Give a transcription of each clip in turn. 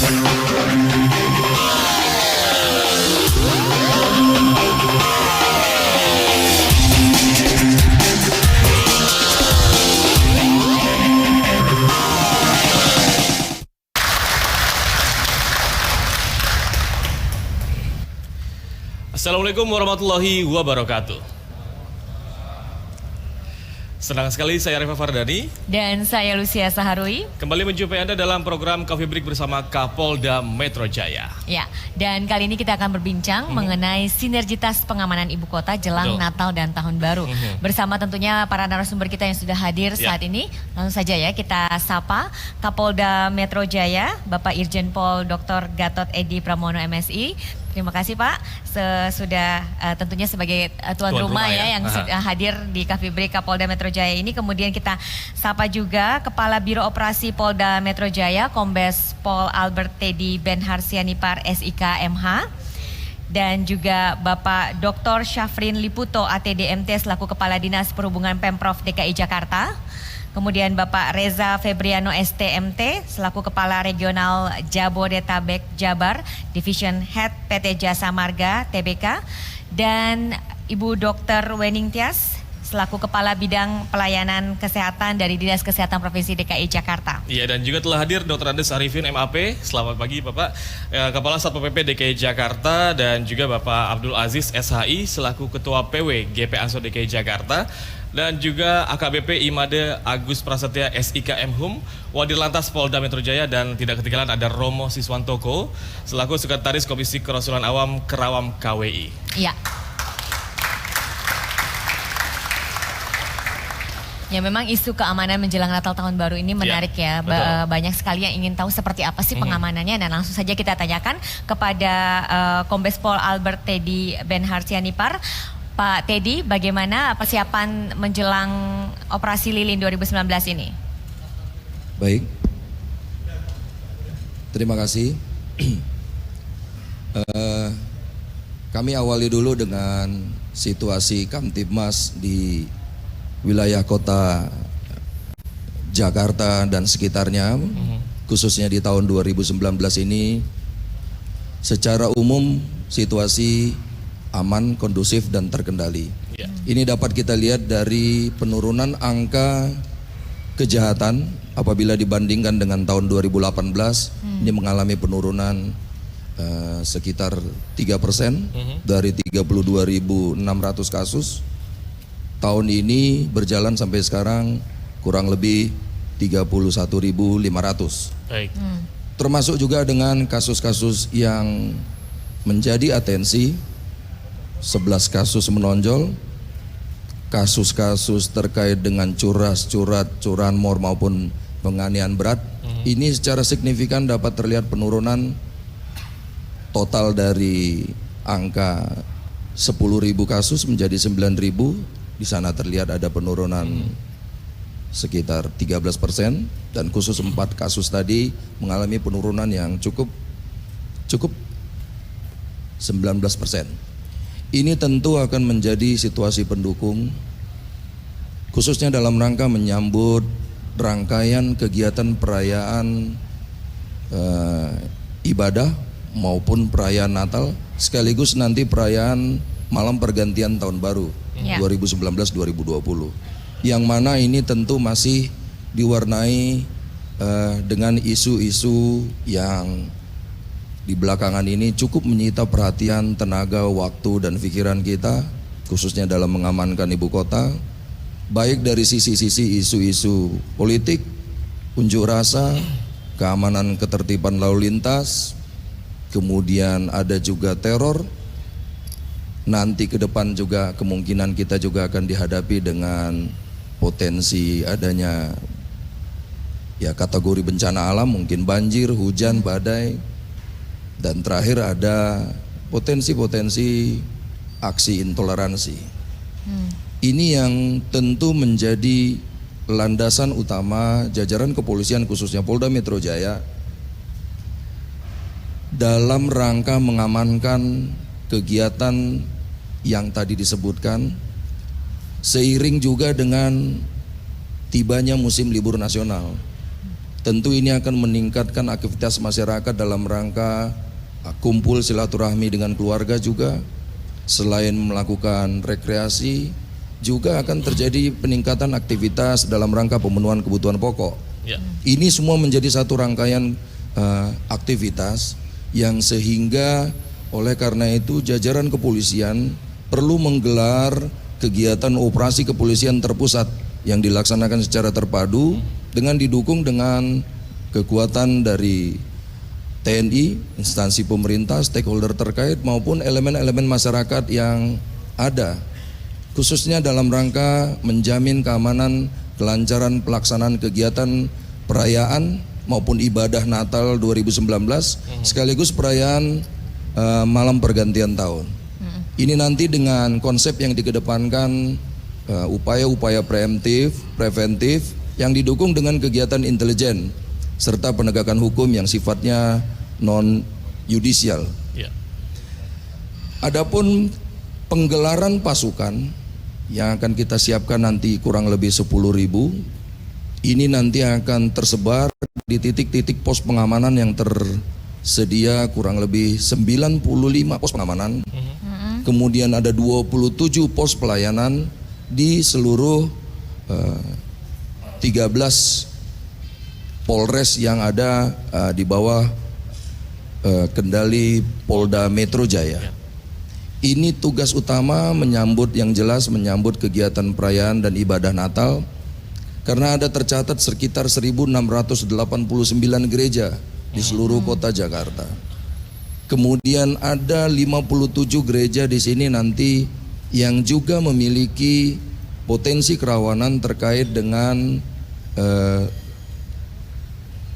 Assalamualaikum warahmatullahi wabarakatuh. Senang sekali saya Reva Fardani dan saya Lucia Saharwi kembali menjumpai Anda dalam program Coffee Break bersama Kapolda Metro Jaya. Ya, dan kali ini kita akan berbincang mengenai sinergitas pengamanan ibu kota jelang Natal dan Tahun Baru. Bersama tentunya para narasumber kita yang sudah hadir saat ini. Langsung saja ya kita sapa Kapolda Metro Jaya, Bapak Irjen Pol Dr. Gatot Edi Pramono MSI. Terima kasih Pak, sudah tentunya sebagai tuan rumah ya yang sudah hadir di Coffee Break Kapolda Metro Jaya ini. Kemudian kita sapa juga Kepala Biro Operasi Polda Metro Jaya, Kombes Pol Albert Teddy Benharsianipar SIK MH. Dan juga Bapak Dr. Syafrin Liputo ATDMT selaku Kepala Dinas Perhubungan Pemprov DKI Jakarta. Kemudian Bapak Reza Febriano STMT selaku Kepala Regional Jabodetabek Jabar, Division Head PT Jasa Marga TBK, dan Ibu Dr. Wening Tias selaku Kepala Bidang Pelayanan Kesehatan dari Dinas Kesehatan Provinsi DKI Jakarta. Iya, dan juga telah hadir Dr. Andes Arifin MAP. Selamat pagi Bapak, Kepala Satpol PP DKI Jakarta, dan juga Bapak Abdul Aziz SHI selaku Ketua PW GP Ansor DKI Jakarta. Dan juga AKBP Imade Agus Prasetya SIK Mhum, Wadir Lantas Polda Metro Jaya, dan tidak ketinggalan ada Romo Siswantoko selaku Sekretaris Komisi Kerasulan Awam Kerawam KWI. Iya. Ya, memang isu keamanan menjelang Natal Tahun Baru ini menarik ya. Banyak sekali yang ingin tahu seperti apa sih pengamanannya, dan langsung saja kita tanyakan kepada Kombes Pol Albert Teddy Benharsianipar. Pak Teddy, bagaimana persiapan menjelang Operasi Lilin 2019 ini? Baik, terima kasih. Kami awali dulu dengan situasi Kamtibmas di wilayah kota Jakarta dan sekitarnya, khususnya di tahun 2019 ini. Secara umum situasi aman, kondusif, dan terkendali. Ini dapat kita lihat dari penurunan angka kejahatan apabila dibandingkan dengan tahun 2018. Ini mengalami penurunan sekitar 3% dari 32.600 kasus. Tahun ini berjalan sampai sekarang kurang lebih 31.500. Termasuk juga dengan kasus-kasus yang menjadi atensi. 11 kasus menonjol, kasus-kasus terkait dengan curanmor maupun penganiayaan berat. Ini secara signifikan dapat terlihat penurunan total dari angka 10.000 kasus menjadi 9.000. Di sana terlihat ada penurunan sekitar 13%, dan khusus 4 kasus tadi mengalami penurunan yang cukup 19%. Ini tentu akan menjadi situasi pendukung, khususnya dalam rangka menyambut rangkaian kegiatan perayaan ibadah maupun perayaan Natal, sekaligus nanti perayaan malam pergantian Tahun Baru 2019-2020. Yang mana ini tentu masih diwarnai dengan isu-isu yang di belakangan ini cukup menyita perhatian, tenaga, waktu, dan pikiran kita, khususnya dalam mengamankan ibu kota, baik dari sisi-sisi isu-isu politik, unjuk rasa, keamanan ketertiban lalu lintas, kemudian ada juga teror. Nanti ke depan juga kemungkinan kita juga akan dihadapi dengan potensi adanya ya kategori bencana alam, mungkin banjir, hujan, badai. Dan terakhir ada potensi-potensi aksi intoleransi. Ini yang tentu menjadi landasan utama jajaran kepolisian khususnya Polda Metro Jaya dalam rangka mengamankan kegiatan yang tadi disebutkan, seiring juga dengan tibanya musim libur nasional. tentu ini akan meningkatkan aktivitas masyarakat dalam rangka kumpul silaturahmi dengan keluarga juga. Selain melakukan rekreasi, juga akan terjadi peningkatan aktivitas dalam rangka pemenuhan kebutuhan pokok. Ya. Ini semua menjadi satu rangkaian aktivitas yang sehingga oleh karena itu jajaran kepolisian perlu menggelar kegiatan operasi kepolisian terpusat yang dilaksanakan secara terpadu dengan didukung dengan kekuatan dari TNI, instansi pemerintah, stakeholder terkait maupun elemen-elemen masyarakat yang ada, khususnya dalam rangka menjamin keamanan, kelancaran pelaksanaan kegiatan perayaan maupun ibadah Natal 2019 sekaligus perayaan malam pergantian tahun. Ini nanti dengan konsep yang dikedepankan upaya-upaya preventif yang didukung dengan kegiatan intelijen serta penegakan hukum yang sifatnya non yudisial. Ya. Adapun penggelaran pasukan yang akan kita siapkan nanti kurang lebih 10.000, ini nanti akan tersebar di titik-titik pos pengamanan yang tersedia kurang lebih 95 pos pengamanan. Kemudian ada 27 pos pelayanan di seluruh 13 Polres yang ada di bawah kendali Polda Metro Jaya. Ini tugas utama menyambut menyambut kegiatan perayaan dan ibadah Natal, karena ada tercatat sekitar 1.689 gereja di seluruh kota Jakarta. Kemudian ada 57 gereja di sini nanti yang juga memiliki potensi kerawanan terkait dengan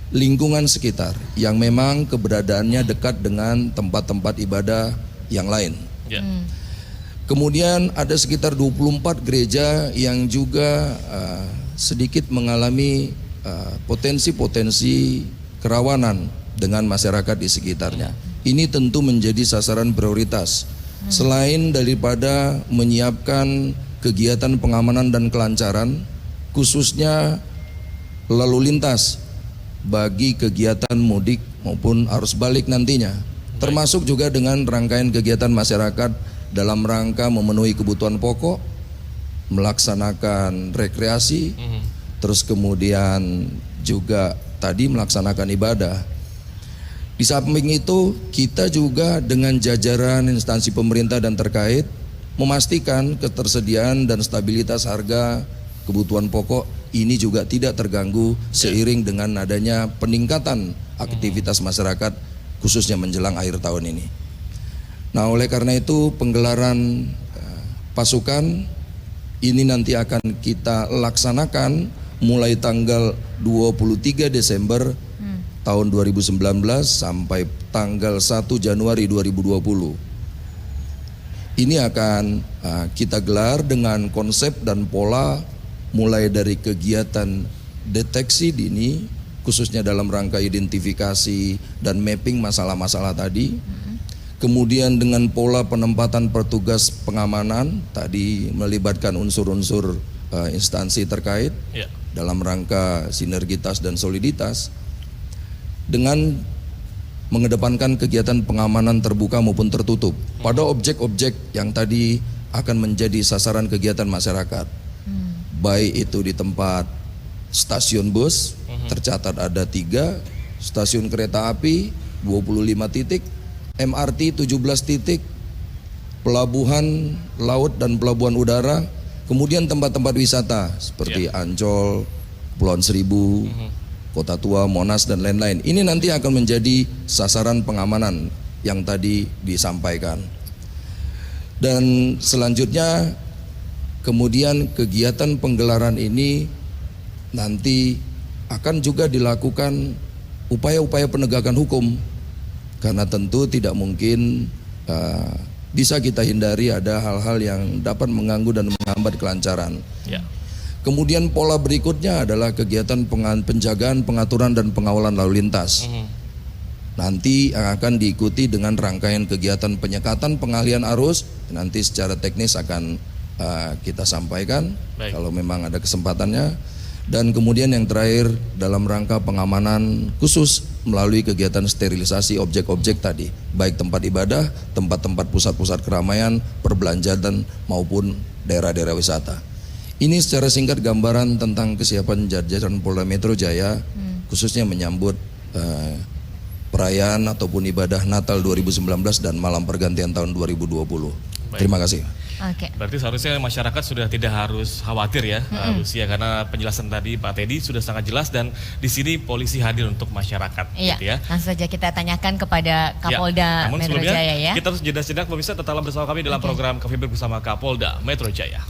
lingkungan sekitar yang memang keberadaannya dekat dengan tempat-tempat ibadah yang lain. Ya. Kemudian ada sekitar 24 gereja yang juga sedikit mengalami potensi-potensi kerawanan dengan masyarakat di sekitarnya. Ini tentu menjadi sasaran prioritas. Selain daripada menyiapkan kegiatan pengamanan dan kelancaran, khususnya lalu lintas bagi kegiatan mudik maupun arus balik nantinya, termasuk juga dengan rangkaian kegiatan masyarakat dalam rangka memenuhi kebutuhan pokok, melaksanakan rekreasi, terus kemudian juga tadi melaksanakan ibadah. Di samping itu kita juga dengan jajaran instansi pemerintah dan terkait memastikan ketersediaan dan stabilitas harga kebutuhan pokok ini juga tidak terganggu seiring dengan adanya peningkatan aktivitas masyarakat khususnya menjelang akhir tahun ini. Nah, oleh karena itu penggelaran pasukan ini nanti akan kita laksanakan mulai tanggal 23 Desember tahun 2019 sampai tanggal 1 Januari 2020. Ini akan kita gelar dengan konsep dan pola mulai dari kegiatan deteksi dini khususnya dalam rangka identifikasi dan mapping masalah-masalah tadi. Kemudian dengan pola penempatan petugas pengamanan tadi melibatkan unsur-unsur instansi terkait dalam rangka sinergitas dan soliditas dengan mengedepankan kegiatan pengamanan terbuka maupun tertutup pada objek-objek yang tadi akan menjadi sasaran kegiatan masyarakat. Baik itu di tempat stasiun bus, tercatat ada 3, stasiun kereta api 25 titik, MRT 17 titik, pelabuhan laut dan pelabuhan udara, kemudian tempat-tempat wisata seperti Ancol, Kepulauan Seribu, Kota Tua, Monas dan lain-lain. Ini nanti akan menjadi sasaran pengamanan yang tadi disampaikan. Dan selanjutnya kemudian kegiatan penggelaran ini nanti akan juga dilakukan upaya-upaya penegakan hukum, karena tentu tidak mungkin bisa kita hindari ada hal-hal yang dapat mengganggu dan menghambat kelancaran. Kemudian pola berikutnya adalah kegiatan penjagaan, pengaturan dan pengawalan lalu lintas. Nanti akan diikuti dengan rangkaian kegiatan penyekatan, pengalihan arus. Nanti secara teknis akan kita sampaikan kalau memang ada kesempatannya. Dan kemudian yang terakhir dalam rangka pengamanan khusus melalui kegiatan sterilisasi objek-objek tadi, baik tempat ibadah, tempat-tempat pusat-pusat keramaian, perbelanjaan maupun daerah-daerah wisata. Ini secara singkat gambaran tentang kesiapan jajaran Polda Metro Jaya khususnya menyambut perayaan ataupun ibadah Natal 2019 dan malam pergantian tahun 2020. Baik. Terima kasih. Oke. Berarti seharusnya masyarakat sudah tidak harus khawatir ya, Lucia, karena penjelasan tadi Pak Teddy sudah sangat jelas dan di sini polisi hadir untuk masyarakat. Iya, gitu ya. langsung saja kita tanyakan kepada Kapolda Namun Metro sebelumnya, Jaya ya. kita harus jeda sejenak pemirsa, tetaplah bersama kami dalam program Coffee Break bersama Kapolda Metro Jaya.